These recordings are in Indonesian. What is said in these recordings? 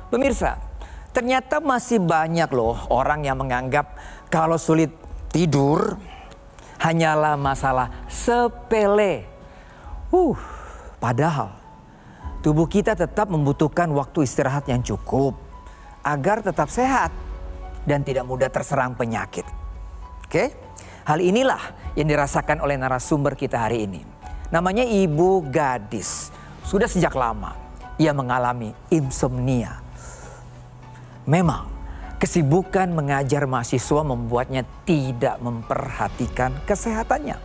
Pemirsa, ternyata masih banyak loh orang yang menganggap kalau sulit tidur hanyalah masalah sepele. Padahal tubuh kita tetap membutuhkan waktu istirahat yang cukup agar tetap sehat dan tidak mudah terserang penyakit. Oke, hal inilah yang dirasakan oleh narasumber kita hari ini. Namanya Ibu Gadis. Sudah sejak lama ia mengalami insomnia. Memang kesibukan mengajar mahasiswa membuatnya tidak memperhatikan kesehatannya.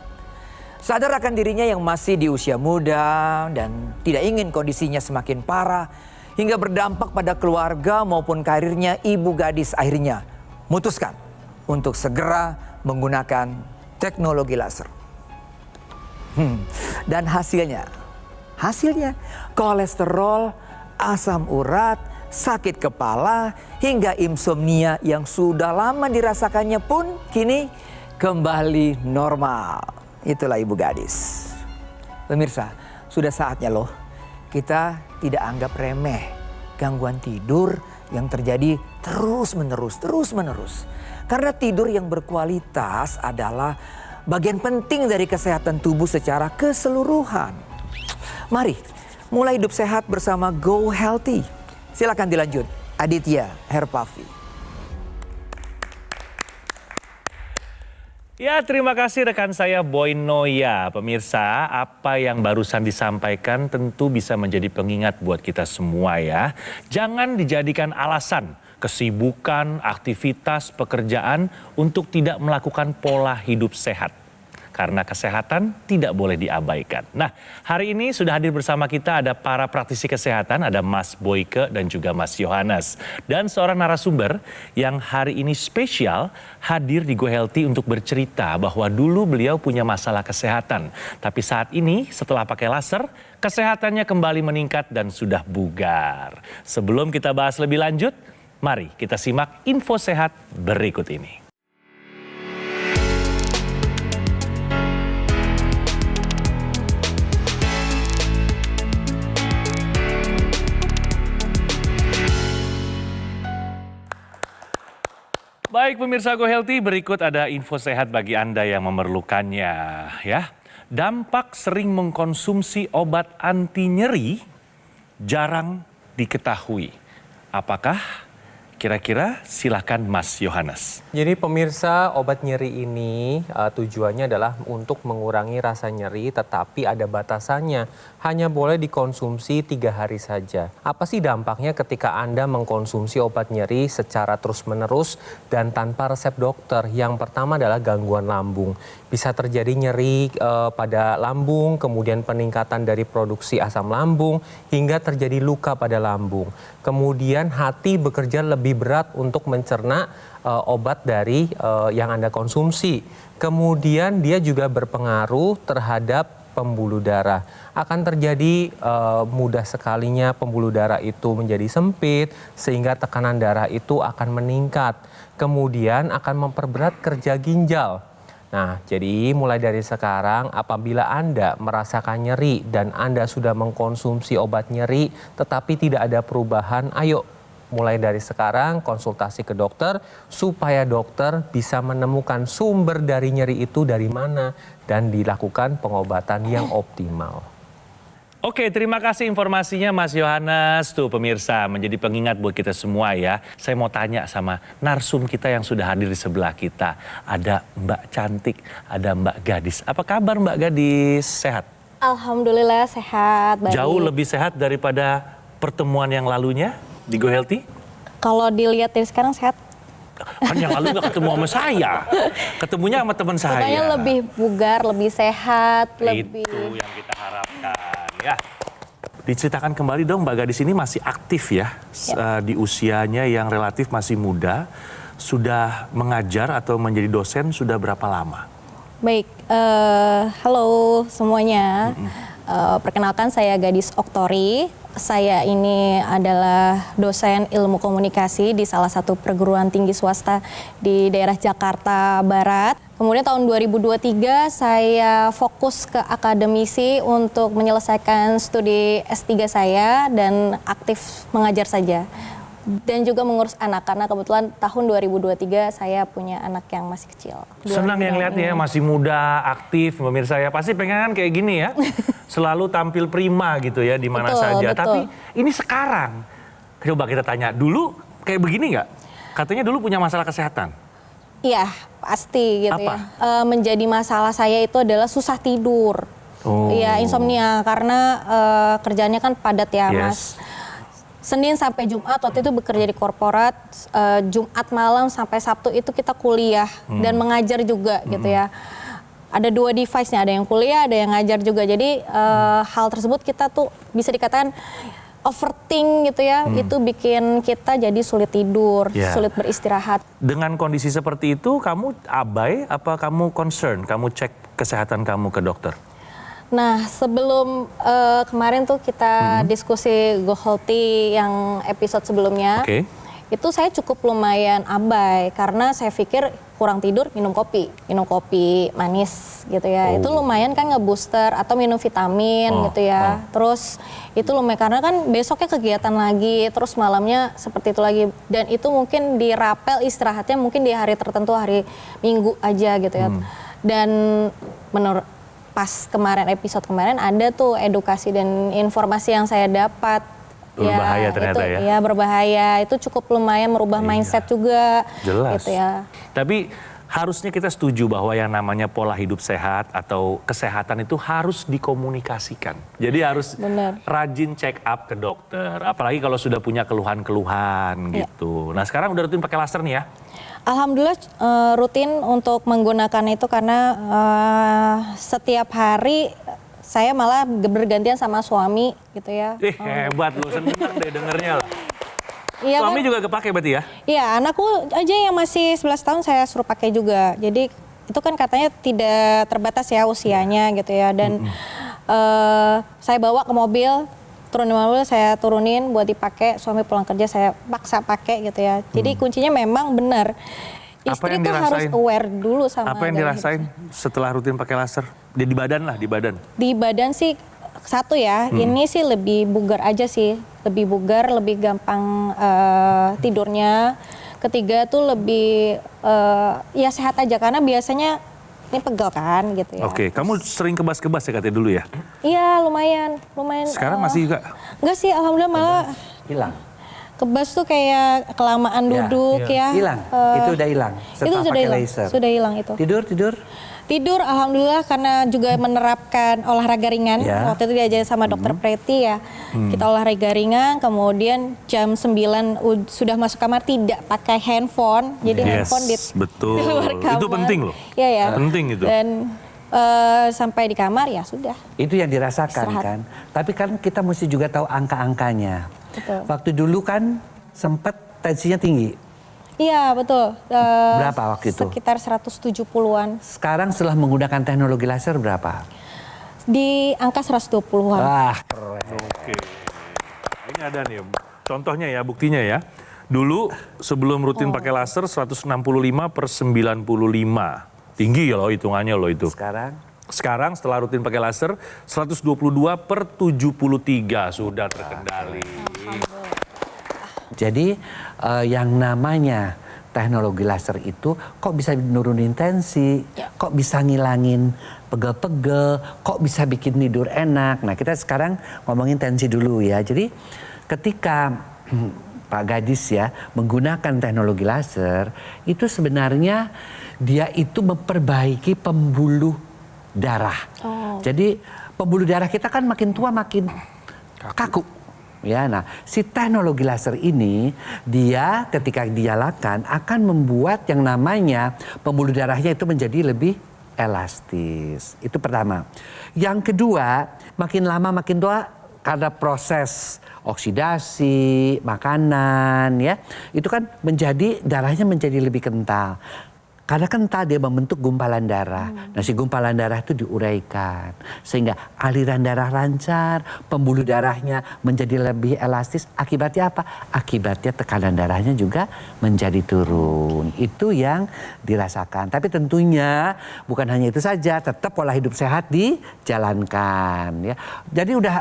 Sadar akan dirinya yang masih di usia muda dan tidak ingin kondisinya semakin parah hingga berdampak pada keluarga maupun karirnya, Ibu Gadis akhirnya memutuskan untuk segera menggunakan teknologi laser. Dan hasilnya kolesterol, asam urat, sakit kepala, hingga insomnia yang sudah lama dirasakannya pun kini kembali normal. Itulah Ibu Gadis. Pemirsa, sudah saatnya loh kita tidak anggap remeh gangguan tidur yang terjadi terus menerus. Karena tidur yang berkualitas adalah bagian penting dari kesehatan tubuh secara keseluruhan. Mari mulai hidup sehat bersama Go Healthy. Silakan dilanjut, Aditya Herpavi. Ya, terima kasih rekan saya Boy Noya. Pemirsa, apa yang barusan disampaikan tentu bisa menjadi pengingat buat kita semua ya. Jangan dijadikan alasan kesibukan, aktivitas, pekerjaan untuk tidak melakukan pola hidup sehat. Karena kesehatan tidak boleh diabaikan. Nah, hari ini sudah hadir bersama kita ada para praktisi kesehatan, ada Mas Boyke dan juga Mas Yohanes. Dan seorang narasumber yang hari ini spesial hadir di Go Healthy untuk bercerita bahwa dulu beliau punya masalah kesehatan. Tapi saat ini setelah pakai laser, kesehatannya kembali meningkat dan sudah bugar. Sebelum kita bahas lebih lanjut, mari kita simak info sehat berikut ini. Baik pemirsa Go Healthy, berikut ada info sehat bagi Anda yang memerlukannya ya. Dampak sering mengkonsumsi obat anti nyeri jarang diketahui. Apakah? Kira-kira silakan Mas Yohanes. Jadi pemirsa, obat nyeri ini tujuannya adalah untuk mengurangi rasa nyeri, tetapi ada batasannya. Hanya boleh dikonsumsi 3 hari saja. Apa sih dampaknya ketika Anda mengkonsumsi obat nyeri secara terus-menerus dan tanpa resep dokter? Yang pertama adalah gangguan lambung. Bisa terjadi nyeri pada lambung, kemudian peningkatan dari produksi asam lambung, hingga terjadi luka pada lambung. Kemudian hati bekerja lebih berat untuk mencerna obat dari yang Anda konsumsi. Kemudian dia juga berpengaruh terhadap pembuluh darah. Akan terjadi mudah sekalinya pembuluh darah itu menjadi sempit sehingga tekanan darah itu akan meningkat. Kemudian akan memperberat kerja ginjal. Nah, jadi mulai dari sekarang apabila Anda merasakan nyeri dan Anda sudah mengkonsumsi obat nyeri tetapi tidak ada perubahan, ayo mulai dari sekarang konsultasi ke dokter supaya dokter bisa menemukan sumber dari nyeri itu dari mana dan dilakukan pengobatan yang optimal. Oke, terima kasih informasinya Mas Yohanes. Tuh pemirsa, menjadi pengingat buat kita semua ya. Saya mau tanya sama narsum kita yang sudah hadir di sebelah kita. Ada Mbak Cantik, ada Mbak Gadis. Apa kabar Mbak Gadis? Sehat? Alhamdulillah sehat. Baik. Jauh lebih sehat daripada pertemuan yang lalunya di Go Healthy? Kalau dilihat dari sekarang sehat. Kan yang lalu gak ketemu sama saya. Ketemunya sama teman saya. Pokoknya lebih bugar, lebih sehat. Itu yang kita harapkan ya. Diceritakan kembali dong Mbak Gadis ini masih aktif ya. Di usianya yang relatif masih muda. Sudah mengajar atau menjadi dosen sudah berapa lama? Baik, halo semuanya. Perkenalkan saya Gadis Oktori. Saya ini adalah dosen ilmu komunikasi di salah satu perguruan tinggi swasta di daerah Jakarta Barat. Kemudian tahun 2023 saya fokus ke akademisi untuk menyelesaikan studi S3 saya dan aktif mengajar saja dan juga mengurus anak karena kebetulan tahun 2023 saya punya anak yang masih kecil. Senang yang lihatnya ya, masih muda, aktif, pemirsa ya. Pasti pengen kan kayak gini ya, selalu tampil prima gitu ya di mana Betul, saja. betul. Tapi ini sekarang, coba kita tanya, dulu kayak begini nggak? Katanya dulu punya masalah kesehatan. Iya, pasti gitu Apa? ya. Menjadi masalah saya itu adalah susah tidur. Oh. Iya, insomnia karena kerjanya kan padat ya, Yes. Mas. Senin sampai Jumat waktu itu bekerja di korporat, Jumat malam sampai Sabtu itu kita kuliah dan mengajar juga gitu ya. Ada 2 device-nya, ada yang kuliah, ada yang ngajar juga. Jadi hal tersebut kita tuh bisa dikatakan overthink gitu ya, itu bikin kita jadi sulit tidur, Yeah. sulit beristirahat. Dengan kondisi seperti itu, kamu abai apa kamu concern? Kamu cek kesehatan kamu ke dokter? Nah, sebelum kemarin tuh kita diskusi Go Healthy yang episode sebelumnya, Oke. itu saya cukup lumayan abai karena saya pikir kurang tidur minum kopi manis gitu ya. Itu lumayan kan ngebooster atau minum vitamin gitu ya. Terus itu lumayan karena kan besoknya kegiatan lagi, terus malamnya seperti itu lagi. Dan itu mungkin dirapel istirahatnya mungkin di hari tertentu, hari Minggu aja gitu ya. Dan menurut pas episode kemarin ada tuh edukasi dan informasi yang saya dapat. Berbahaya ternyata itu, ya. Ya berbahaya, itu cukup lumayan merubah mindset juga. Jelas. Gitu ya. Tapi harusnya kita setuju bahwa yang namanya pola hidup sehat atau kesehatan itu harus dikomunikasikan. Jadi harus Benar. rajin check up ke dokter. Apalagi kalau sudah punya keluhan-keluhan Iya. gitu. Nah sekarang udah rutin pakai laser nih ya? Alhamdulillah rutin untuk menggunakan itu karena setiap hari saya malah bergantian sama suami gitu ya. Hebat lu, seneng deh dengernya lah. Iya, Suami kan? juga kepake berarti ya? Iya, anakku aja yang masih 11 tahun saya suruh pakai juga. Jadi itu kan katanya tidak terbatas ya usianya gitu ya. Dan saya bawa ke mobil, turun di mobil saya turunin buat dipakai. Suami pulang kerja saya paksa pakai gitu ya. Jadi kuncinya memang benar. Apa Istri yang tuh harus dirasain? aware dulu sama Apa yang gaya dirasain setelah rutin pakai laser? Di badan lah, di badan. di badan sih satu ya, ini sih lebih bugar aja sih, lebih bugar, lebih gampang tidurnya. Ketiga tuh lebih ya sehat aja karena biasanya ini pegel kan gitu ya. Oke, kamu sering kebas-kebas ya katanya dulu ya? Iya lumayan. Sekarang masih juga? Enggak sih, alhamdulillah malah Hilang. kebas tuh kayak kelamaan duduk ya. Hilang. Itu udah hilang. Itu Setelah sudah pakai hilang, laser. sudah hilang itu. Tidur alhamdulillah karena juga menerapkan olahraga ringan. Ya. Waktu itu diajarin sama dokter Preti ya. Kita olahraga ringan, kemudian jam 9 sudah masuk kamar tidak pakai handphone. Jadi handphone di betul. luar kamar. Itu penting loh. Iya ya. Penting itu. Dan sampai di kamar ya sudah. Itu yang dirasakan Istirahat. kan. Tapi kan kita mesti juga tahu angka-angkanya. Betul. Waktu dulu kan sempat tensinya tinggi. Iya betul. Berapa waktu itu? Sekitar 170-an. Sekarang setelah menggunakan teknologi laser berapa? Di angka 120-an. Wah, keren. Oke. Ini ada nih contohnya ya, buktinya ya. Dulu sebelum rutin pakai laser 165 per 95. Tinggi ya loh hitungannya loh itu. Sekarang setelah rutin pakai laser 122 per 73 sudah terkendali. Jadi yang namanya teknologi laser itu kok bisa nurunin tensi, kok bisa ngilangin pegel-pegel, kok bisa bikin tidur enak. Nah kita sekarang ngomongin tensi dulu ya. Jadi ketika Pak Gadis ya menggunakan teknologi laser itu sebenarnya dia itu memperbaiki pembuluh darah. Jadi pembuluh darah kita kan makin tua makin kaku. Ya, nah si teknologi laser ini dia ketika dinyalakan akan membuat yang namanya pembuluh darahnya itu menjadi lebih elastis. Itu pertama. Yang kedua, makin lama makin tua karena proses oksidasi makanan ya, itu kan menjadi darahnya menjadi lebih kental. Karena kental dia membentuk gumpalan darah. Nah si gumpalan darah itu diuraikan. Sehingga aliran darah lancar, pembuluh darahnya menjadi lebih elastis. Akibatnya apa? Akibatnya tekanan darahnya juga menjadi turun. Itu yang dirasakan. Tapi tentunya bukan hanya itu saja. Tetap pola hidup sehat dijalankan. Ya. Jadi udah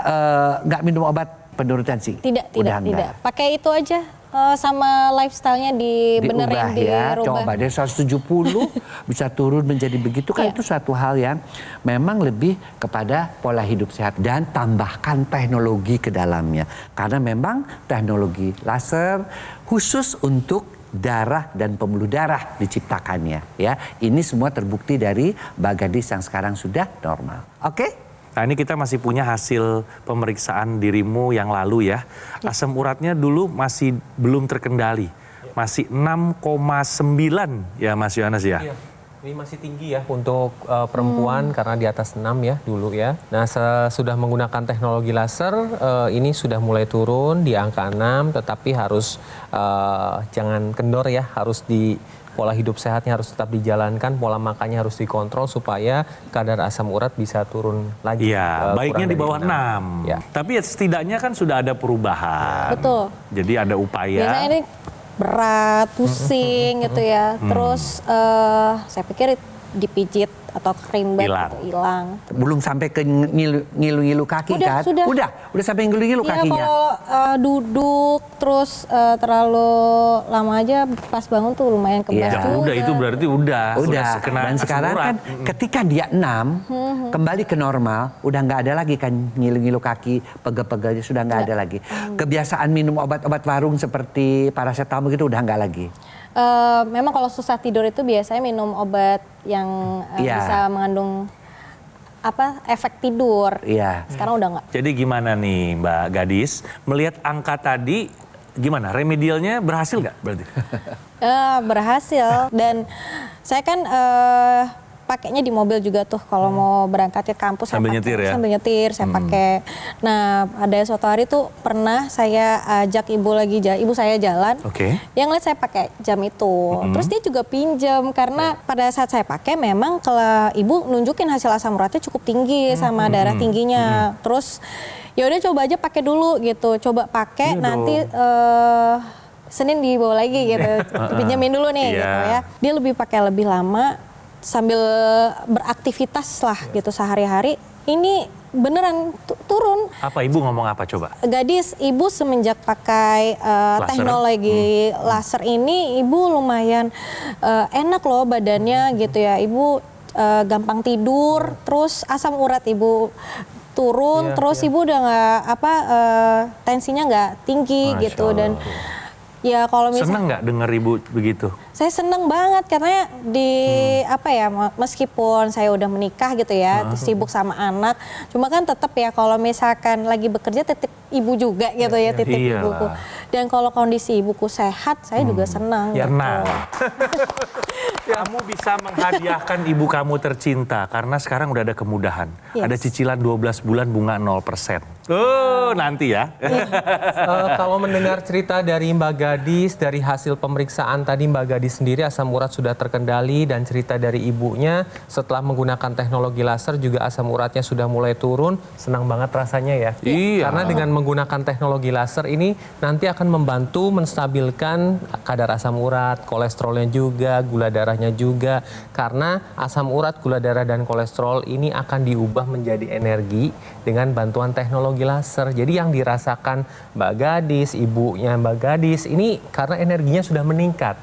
nggak minum obat penurun tensi? Tidak. Pakai itu aja. sama lifestyle-nya Diubah dibenerin, ya, dirubah. coba dari 170 bisa turun menjadi begitu kan Iya. itu suatu hal yang memang lebih kepada pola hidup sehat dan tambahkan teknologi ke dalamnya karena memang teknologi laser khusus untuk darah dan pembuluh darah diciptakannya ya. Ini semua terbukti dari Mbak Gadis yang sekarang sudah normal. Oke? Nah ini kita masih punya hasil pemeriksaan dirimu yang lalu ya. Asam uratnya dulu masih belum terkendali. Masih 6,9 ya Mas Yohanes ya. Iya. Ini masih tinggi ya untuk perempuan karena di atas 6 ya dulu ya. Nah sudah menggunakan teknologi laser ini sudah mulai turun di angka 6 tetapi harus jangan kendor ya, harus di pola hidup sehatnya harus tetap dijalankan, pola makannya harus dikontrol supaya kadar asam urat bisa turun lagi. Iya, baiknya kurang di dari bawah 6. Ya. Tapi ya setidaknya kan sudah ada perubahan. Betul. Jadi ada upaya. Biasanya ini berat, pusing gitu ya. Terus saya pikir dipijit atau kerimbat Hilang. gitu, hilang. Belum sampai ke ngilu-ngilu kaki Udah, kan? sudah. Udah sampai ngilu-ngilu Iya, kakinya. kalau duduk terus terlalu lama aja pas bangun tuh lumayan kebas Iya. Ya juga. udah itu berarti udah kena Dan asam sekarang urat. kan ketika dia 6 kembali ke normal, udah nggak ada lagi kan ngilu-ngilu kaki, pegel-pegelnya sudah nggak ada lagi. Kebiasaan minum obat-obat warung seperti paracetamol gitu udah nggak lagi. Memang kalau susah tidur itu biasanya minum obat yang Iya. bisa mengandung efek tidur. Iya. Sekarang udah nggak. Jadi gimana nih Mbak Gadis, melihat angka tadi gimana? Remedialnya berhasil nggak berarti? Berhasil dan saya kan pakainya di mobil juga tuh kalau mau berangkat ke kampus Sambil saya nyetir pakai, ya? sambil nyetir saya pakai. Nah ada suatu hari tuh pernah saya ajak ibu saya jalan, Oke. dia ngeliat saya pakai jam itu, terus dia juga pinjam karena pada saat saya pakai memang kalau ibu nunjukin hasil asam uratnya cukup tinggi sama darah tingginya, terus ya udah coba aja pakai dulu gitu, coba pakai Iya nanti Senin dibawa lagi gitu, pinjamin dulu nih Iya. gitu ya. Dia lebih pakai lebih lama sambil beraktivitas lah gitu sehari-hari. Ini beneran turun. Apa ibu ngomong apa coba? Gadis, ibu semenjak pakai Laser. teknologi laser ini, ibu lumayan enak loh badannya gitu ya. Ibu gampang tidur, terus asam urat ibu turun, terus ibu udah nggak tensinya nggak tinggi Masya gitu dan Allah. ya kalau misalnya Seneng nggak dengar ibu begitu? saya seneng banget karena meskipun saya udah menikah gitu ya, sibuk sama anak, cuma kan tetap ya kalau misalkan lagi bekerja titip ibu juga gitu ya, titip Iyalah. ibuku. Dan kalau kondisi ibuku sehat, saya juga senang. Ya, gitu. Tenang. Kamu bisa menghadiahkan ibu kamu tercinta karena sekarang udah ada kemudahan. Yes. Ada cicilan 12 bulan bunga 0%. Nanti ya. Kalau mendengar cerita dari Mbak Gadis, dari hasil pemeriksaan tadi Mbak Gadis sendiri asam urat sudah terkendali dan cerita dari ibunya setelah menggunakan teknologi laser juga asam uratnya sudah mulai turun, senang banget rasanya ya. Iya. Karena dengan menggunakan teknologi laser ini nanti akan membantu menstabilkan kadar asam urat, kolesterolnya juga, gula darahnya juga. Karena asam urat, gula darah dan kolesterol ini akan diubah menjadi energi dengan bantuan teknologi laser. Jadi yang dirasakan Mbak Gadis, ibunya Mbak Gadis ini karena energinya sudah meningkat.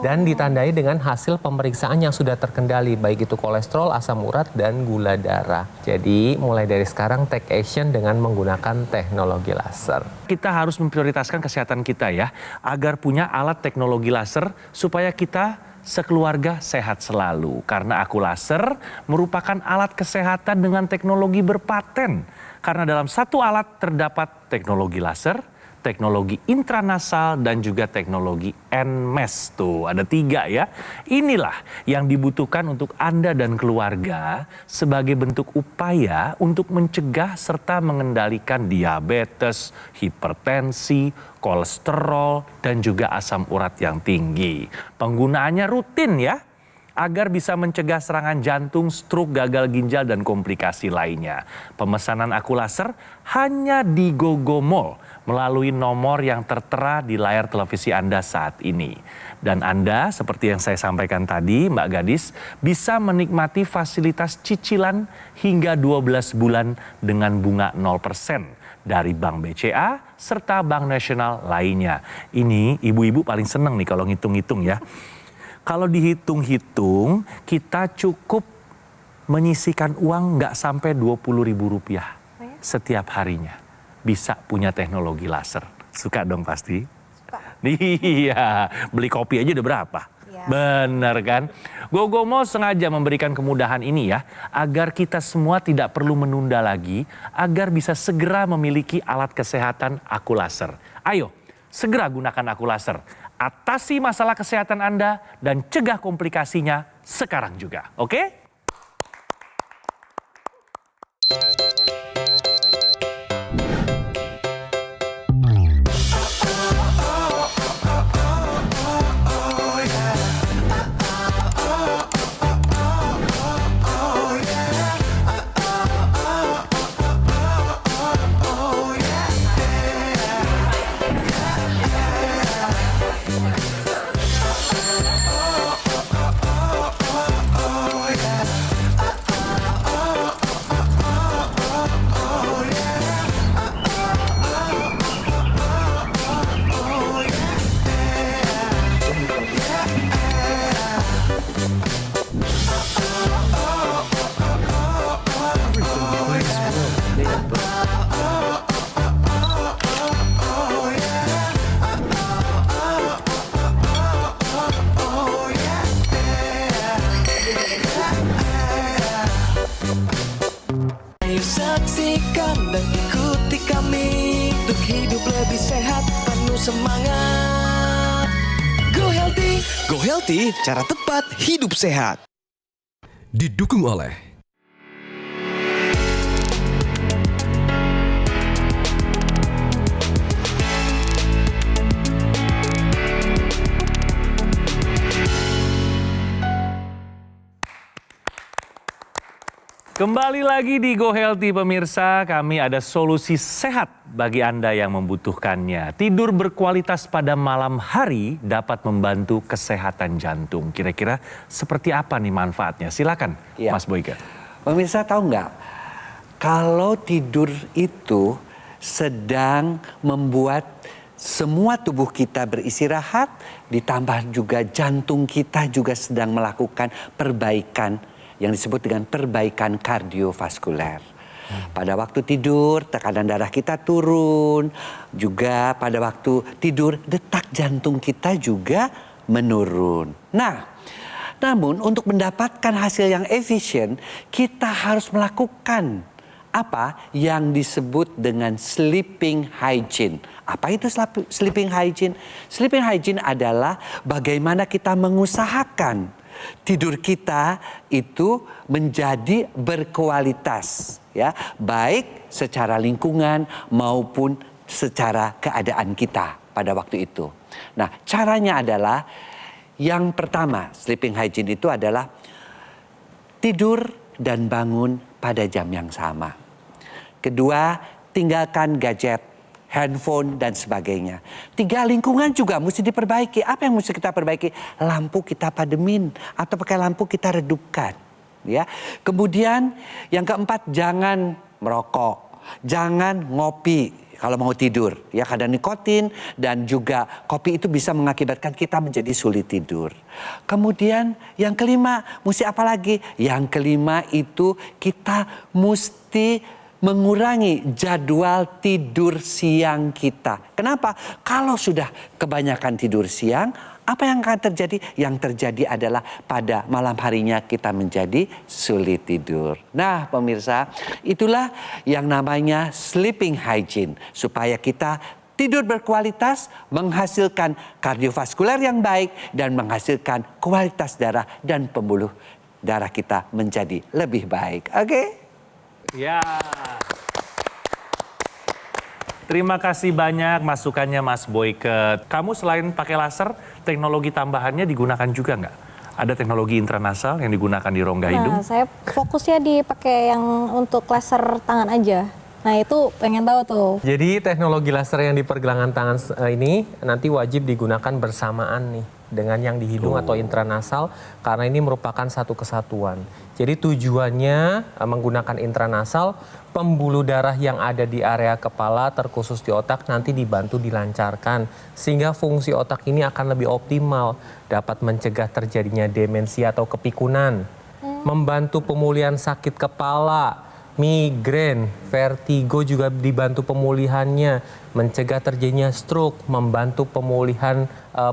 Dan ditandai dengan hasil pemeriksaan yang sudah terkendali, baik itu kolesterol, asam urat, dan gula darah. Jadi mulai dari sekarang take action dengan menggunakan teknologi laser. Kita harus memprioritaskan kesehatan kita ya, agar punya alat teknologi laser supaya kita sekeluarga sehat selalu. Karena Aku Laser merupakan alat kesehatan dengan teknologi berpaten. Karena dalam satu alat terdapat teknologi laser, teknologi intranasal, dan juga teknologi NMES. Tuh, ada 3 ya. Inilah yang dibutuhkan untuk Anda dan keluarga sebagai bentuk upaya untuk mencegah serta mengendalikan diabetes, hipertensi, kolesterol, dan juga asam urat yang tinggi. Penggunaannya rutin ya, agar bisa mencegah serangan jantung, stroke, gagal ginjal, dan komplikasi lainnya. Pemesanan Aku Laser hanya di GoGo Mall melalui nomor yang tertera di layar televisi Anda saat ini. Dan Anda, seperti yang saya sampaikan tadi, Mbak Gadis, bisa menikmati fasilitas cicilan hingga 12 bulan dengan bunga 0%. dari Bank BCA serta Bank Nasional lainnya. Ini ibu-ibu paling seneng nih kalau ngitung-ngitung ya. Kalau dihitung-hitung, kita cukup menyisikan uang nggak sampai Rp20.000 setiap harinya. Bisa punya teknologi laser. Suka dong pasti? Suka. Iya, beli kopi aja udah berapa? Ya. Bener kan? Gogomo sengaja memberikan kemudahan ini ya, agar kita semua tidak perlu menunda lagi, agar bisa segera memiliki alat kesehatan Aku Laser. Ayo, segera gunakan Aku Laser. Atasi masalah kesehatan Anda dan cegah komplikasinya sekarang juga. Oke? Ayo saksikan dan ikuti kami untuk hidup lebih sehat, penuh semangat. Go Healthy, cara tepat hidup sehat. Didukung oleh Kembali lagi di Go Healthy pemirsa, kami ada solusi sehat bagi Anda yang membutuhkannya. Tidur berkualitas pada malam hari dapat membantu kesehatan jantung. Kira-kira seperti apa nih manfaatnya? Silakan Ya. Mas Boyke. Pemirsa tahu nggak, kalau tidur itu sedang membuat semua tubuh kita beristirahat, ditambah juga jantung kita juga sedang melakukan perbaikan yang disebut dengan perbaikan kardiovaskuler. Pada waktu tidur, tekanan darah kita turun. Juga pada waktu tidur, detak jantung kita juga menurun. Nah, namun untuk mendapatkan hasil yang efisien, kita harus melakukan apa yang disebut dengan sleeping hygiene. Apa itu sleeping hygiene? Sleeping hygiene adalah bagaimana kita mengusahakan tidur kita itu menjadi berkualitas, ya, baik secara lingkungan maupun secara keadaan kita pada waktu itu. Nah, caranya adalah yang pertama, sleeping hygiene itu adalah tidur dan bangun pada jam yang sama. Kedua, tinggalkan gadget, handphone, dan sebagainya. 3, lingkungan juga mesti diperbaiki. Apa yang mesti kita perbaiki? Lampu kita pademin atau pakai lampu kita redupkan. Ya. Kemudian yang keempat, jangan merokok, jangan ngopi kalau mau tidur. Ya, kadar nikotin dan juga kopi itu bisa mengakibatkan kita menjadi sulit tidur. Kemudian yang kelima, mesti apa lagi? Yang kelima itu kita mesti mengurangi jadwal tidur siang kita. Kenapa? Kalau sudah kebanyakan tidur siang, apa yang akan terjadi? Yang terjadi adalah pada malam harinya kita menjadi sulit tidur. Nah, pemirsa, itulah yang namanya sleeping hygiene. Supaya kita tidur berkualitas, menghasilkan kardiovaskuler yang baik, dan menghasilkan kualitas darah dan pembuluh darah kita menjadi lebih baik. Oke? Ya. Terima kasih banyak masukannya Mas Boyke. Kamu selain pakai laser, teknologi tambahannya digunakan juga nggak? Ada teknologi intranasal yang digunakan di rongga hidung? Nah, saya fokusnya dipakai yang untuk laser tangan aja. Nah, itu pengen tahu tuh. Jadi teknologi laser yang di pergelangan tangan ini nanti wajib digunakan bersamaan nih. dengan yang di hidung atau intranasal karena ini merupakan satu kesatuan. Jadi tujuannya menggunakan intranasal, pembuluh darah yang ada di area kepala terkhusus di otak nanti dibantu dilancarkan sehingga fungsi otak ini akan lebih optimal, dapat mencegah terjadinya demensia atau kepikunan, membantu pemulihan sakit kepala, migrain, vertigo juga dibantu pemulihannya, mencegah terjadinya stroke, membantu pemulihan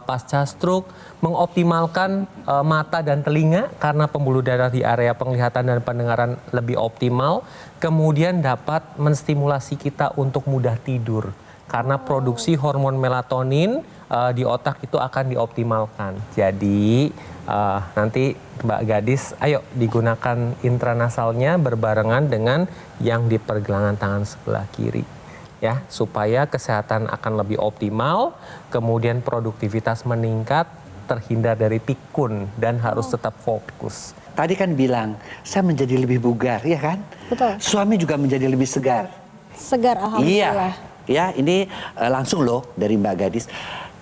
pasca stroke, mengoptimalkan mata dan telinga karena pembuluh darah di area penglihatan dan pendengaran lebih optimal, kemudian dapat menstimulasi kita untuk mudah tidur karena produksi hormon melatonin di otak itu akan dioptimalkan. Jadi nanti Mbak Gadis, ayo digunakan intranasalnya berbarengan dengan yang di pergelangan tangan sebelah kiri. Ya, supaya kesehatan akan lebih optimal, kemudian produktivitas meningkat, terhindar dari pikun dan harus tetap fokus. Tadi kan bilang, saya menjadi lebih bugar, ya kan? Betul. Suami juga menjadi lebih segar. Segar, alhamdulillah. Iya, ya ini langsung loh dari Mbak Gadis.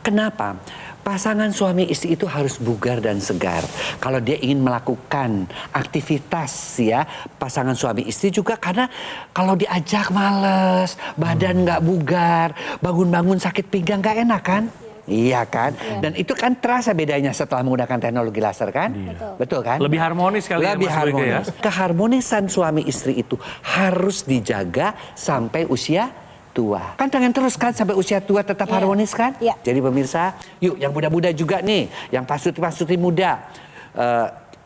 Kenapa? Pasangan suami istri itu harus bugar dan segar. Kalau dia ingin melakukan aktivitas ya, pasangan suami istri juga karena kalau diajak males, badan nggak bugar, bangun-bangun sakit pinggang nggak enak kan? Iya kan? Dan itu kan terasa bedanya setelah menggunakan teknologi laser kan? Betul kan? Lebih harmonis kali Lebih ya Mas Boyke ya. harmonis. Keharmonisan suami istri itu harus dijaga sampai usia tua. Kan jangan terus kan sampai usia tua tetap harmonis kan? Iya. Jadi pemirsa, yuk yang muda-muda juga nih, yang pasuti-pasuti muda,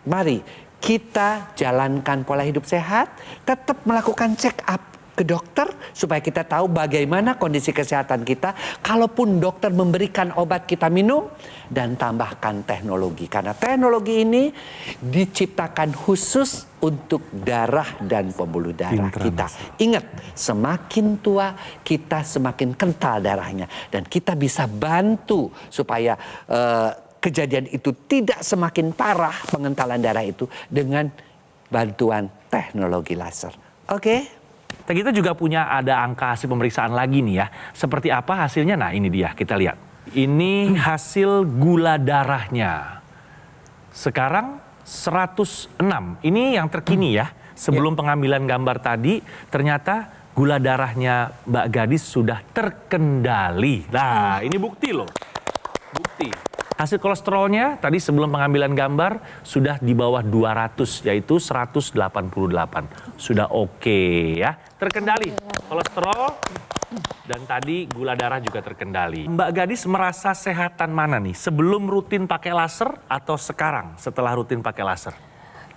mari kita jalankan pola hidup sehat, tetap melakukan check up ke dokter supaya kita tahu bagaimana kondisi kesehatan kita. Kalaupun dokter memberikan obat kita minum dan tambahkan teknologi. Karena teknologi ini diciptakan khusus untuk darah dan pembuluh darah kita. Ingat, semakin tua kita semakin kental darahnya. Dan kita bisa bantu supaya kejadian itu tidak semakin parah pengentalan darah itu dengan bantuan teknologi laser. Oke? Kita juga punya ada angka hasil pemeriksaan lagi nih ya. Seperti apa hasilnya? Nah ini dia, kita lihat. Ini hasil gula darahnya. Sekarang 106. Ini yang terkini ya. Sebelum pengambilan gambar tadi, ternyata gula darahnya Mbak Gadis sudah terkendali. Nah ini bukti loh. Bukti. Hasil kolesterolnya tadi sebelum pengambilan gambar sudah di bawah 200 yaitu 188. Sudah oke ya. Terkendali kolesterol dan tadi gula darah juga terkendali. Mbak Gadis merasa sehatan mana nih? Sebelum rutin pakai laser atau sekarang setelah rutin pakai laser?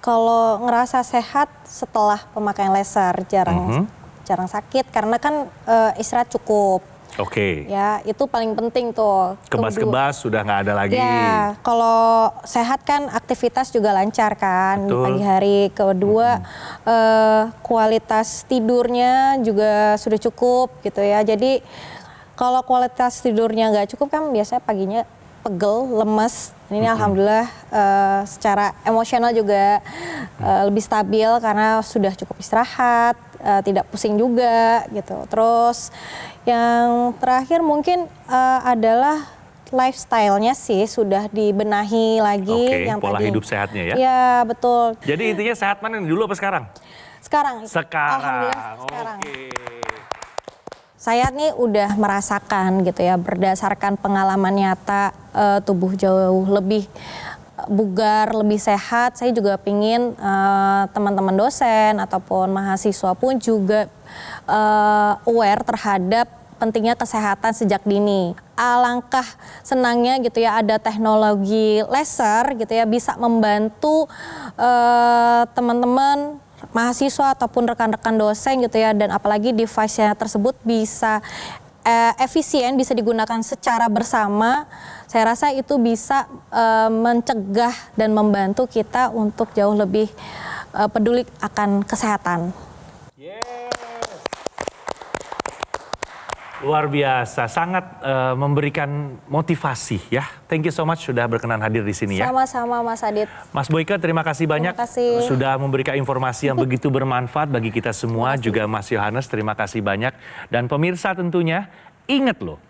Kalau ngerasa sehat setelah pemakaian laser jarang sakit karena kan istirahat cukup. Oke. Ya, itu paling penting tuh. Kebas-kebas sudah nggak ada lagi. Ya, kalau sehat kan aktivitas juga lancar kan di Betul. pagi hari. Kedua, kualitas tidurnya juga sudah cukup gitu ya. Jadi kalau kualitas tidurnya nggak cukup kan biasanya paginya pegel, lemes. Ini alhamdulillah secara emosional juga lebih stabil karena sudah cukup istirahat, tidak pusing juga gitu. Terus yang terakhir mungkin adalah lifestyle-nya sih sudah dibenahi lagi. Oke, yang pola tadi. hidup sehatnya ya. Iya, betul. Jadi intinya sehat mana nih, dulu apa sekarang? Sekarang. Sekarang. Alhamdulillah sekarang. Oke. Saya nih udah merasakan gitu ya berdasarkan pengalaman nyata tubuh jauh lebih bugar, lebih sehat. Saya juga pingin teman-teman dosen ataupun mahasiswa pun juga aware terhadap pentingnya kesehatan sejak dini. Alangkah senangnya gitu ya ada teknologi laser gitu ya bisa membantu teman-teman mahasiswa ataupun rekan-rekan dosen gitu ya dan apalagi device-nya tersebut bisa efisien, bisa digunakan secara bersama. Saya rasa itu bisa mencegah dan membantu kita untuk jauh lebih peduli akan kesehatan. Luar biasa, sangat memberikan motivasi ya. Thank you so much sudah berkenan hadir di sini ya. Sama-sama Mas Adit. Mas Boyke, terima kasih banyak sudah memberikan informasi yang begitu bermanfaat bagi kita semua. Juga Mas Yohanes, terima kasih banyak. Dan pemirsa tentunya ingat loh,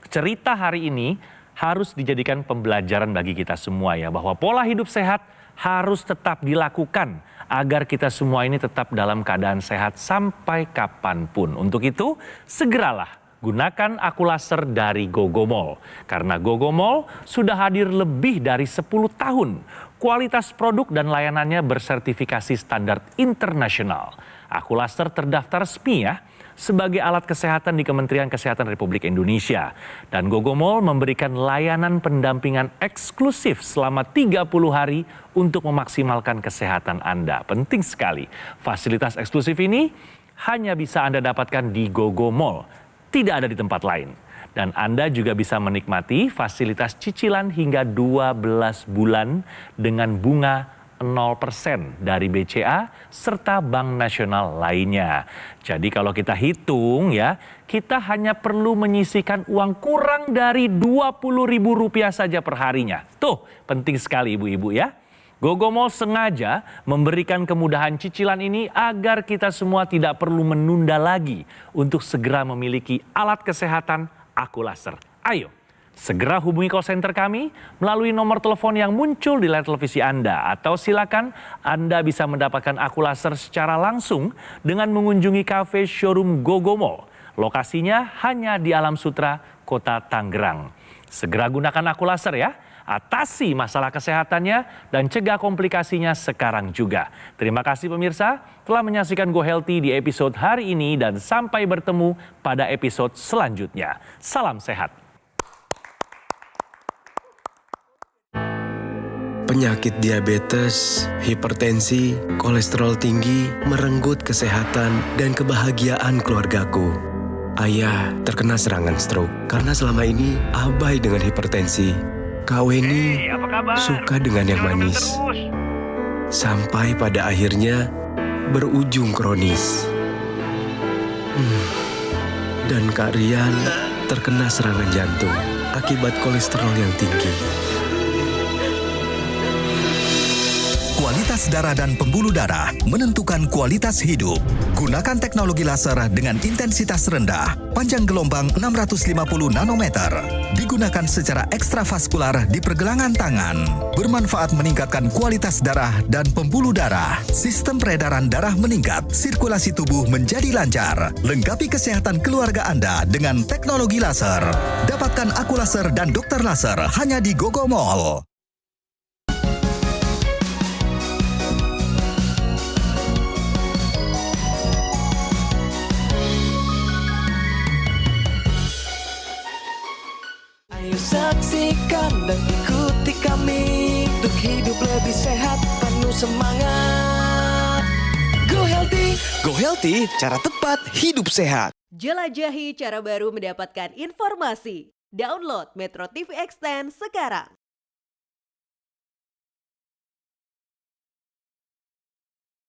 cerita hari ini harus dijadikan pembelajaran bagi kita semua ya, bahwa pola hidup sehat harus tetap dilakukan agar kita semua ini tetap dalam keadaan sehat sampai kapanpun. Untuk itu, segeralah gunakan Aqualaser dari Gogomall. Karena Gogomall sudah hadir lebih dari 10 tahun. Kualitas produk dan layanannya bersertifikasi standar internasional. Aqualaser terdaftar SPI ya, sebagai alat kesehatan di Kementerian Kesehatan Republik Indonesia. Dan Gogomall memberikan layanan pendampingan eksklusif selama 30 hari untuk memaksimalkan kesehatan Anda. Penting sekali. Fasilitas eksklusif ini hanya bisa Anda dapatkan di Gogomall. Tidak ada di tempat lain. Dan Anda juga bisa menikmati fasilitas cicilan hingga 12 bulan dengan bunga 0% dari BCA serta Bank Nasional lainnya. Jadi kalau kita hitung ya, kita hanya perlu menyisihkan uang kurang dari Rp20.000 saja per harinya. Tuh, penting sekali ibu-ibu ya. Gogomall sengaja memberikan kemudahan cicilan ini agar kita semua tidak perlu menunda lagi untuk segera memiliki alat kesehatan Aqualaser. Ayo, segera hubungi call center kami melalui nomor telepon yang muncul di layar televisi Anda. Atau silakan Anda bisa mendapatkan Aqualaser secara langsung dengan mengunjungi kafe showroom Gogomall. Lokasinya hanya di Alam Sutra, Kota Tangerang. Segera gunakan Aqualaser ya. Atasi masalah kesehatannya dan cegah komplikasinya sekarang juga. Terima kasih pemirsa telah menyaksikan Go Healthy di episode hari ini dan sampai bertemu pada episode selanjutnya. Salam sehat. Penyakit diabetes, hipertensi, kolesterol tinggi merenggut kesehatan dan kebahagiaan keluargaku. Ayah terkena serangan stroke karena selama ini abai dengan hipertensi. Kak Weni suka dengan yang manis. Sampai pada akhirnya berujung kronis. Dan Kak Rian terkena serangan jantung akibat kolesterol yang tinggi. Kualitas darah dan pembuluh darah menentukan kualitas hidup. Gunakan teknologi laser dengan intensitas rendah, panjang gelombang 650 nanometer. Digunakan secara ekstravaskular di pergelangan tangan. Bermanfaat meningkatkan kualitas darah dan pembuluh darah. Sistem peredaran darah meningkat, sirkulasi tubuh menjadi lancar. Lengkapi kesehatan keluarga Anda dengan teknologi laser. Dapatkan Aqualaser dan dokter laser hanya di Gogomall. Ayo saksikan dan ikuti kami untuk hidup lebih sehat, penuh semangat. Go Healthy, cara tepat hidup sehat. Jelajahi cara baru mendapatkan informasi. Download Metro TV Extend sekarang.